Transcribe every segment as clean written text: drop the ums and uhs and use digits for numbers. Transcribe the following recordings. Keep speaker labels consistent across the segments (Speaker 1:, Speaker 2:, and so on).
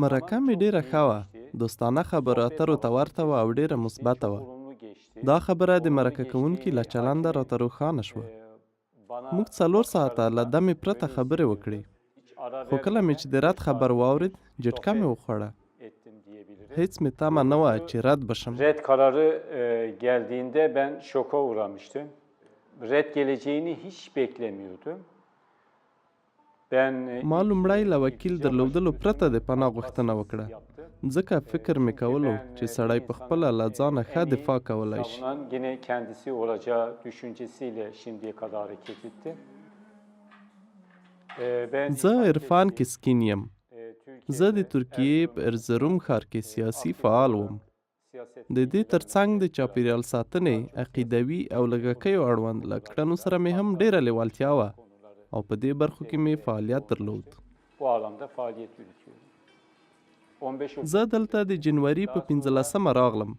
Speaker 1: مرکه مې ډېره ښه وه. دوستانه خبرو اترو ته ورته وه او ډېره مثبته وه. دا خبره د مرکه کوونکي له چلنده راته روښانه شوه. موږ 4 ساعته له دمې پرته خبرې وکړې. خو kıla mı چې د رد خبر واورید جټکه مې وخوړه. Hiç mi tama ne var ki red başım?
Speaker 2: Red kararı geldiğinde ben şoka uğramıştım. Red geleceğini hiç beklemiyordum.
Speaker 1: ما لومړی له وکیل درلودلو پرته د پناه غوښتنه وکړه، ځکه فکر مې کولو چې سړی په خپله له ځانه ښه دفاع کولی شي.
Speaker 2: Yine kendisi olacağı düşüncesiyle şimdiye kadar hareket etti.
Speaker 1: زه عرفان کسکین یم. زه د ترکیې په ارزروم ښار کې سیاسي فعال وم. د دې ترڅنګ د چاپیریال ساتنې، عقیدوي او لږکیو اړوند له کړنو سره مې هم ډېره لیوالتیا وه او په دې برخو کې مې فعالیت درلود. زه دلته د جنوري په 15مه راغلم.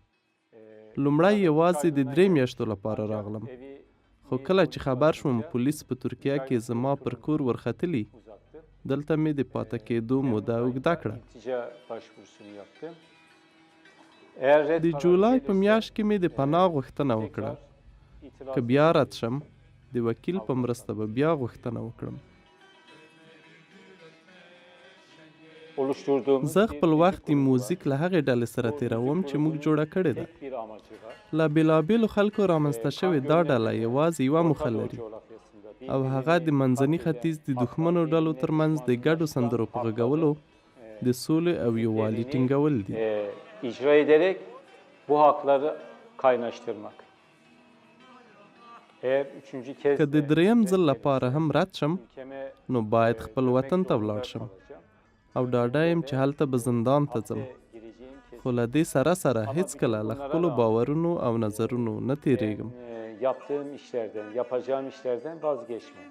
Speaker 1: لومړی یوازې د 3 میاشتو لپاره راغلم، خو کله چې خبر شوم پولیس په ترکیه کې زما پر کور ورختلي، دلته مې د پاتې کېدو موده اوږده کړه. د جولای په میاشت کې مې د پناه غوښتنه وکړه. که بیا رد شم د وکیل په مرسته به بیا غوښتنه وکړم. زه خپل وخت د موزیک له هغې ډلې سره تېروم چې موږ جوړه کړې ده. له بېلابېلو خلکو رامنځته شوې دا ډله یوازې یوه موخه لري، او هغه د منځني ختیځ د دښمنو ډلو ترمنځ د ګډو سندرو په غږولو د سولې او یووالي ټینګول دي.
Speaker 2: icra ederek bu hakları kaynaştırmak.
Speaker 1: که د 3م ځل لپاره هم رد شم نو باید خپل وطن ته ولاړ شم او ډاډه یم چې هلته به زندان ته ځم، خو له دې سره سره هیڅکله له خپلو باورونو او نظرونو نه تیریږم.
Speaker 2: Yaptığım işlerden, yapacağım işlerden vazgeçmem.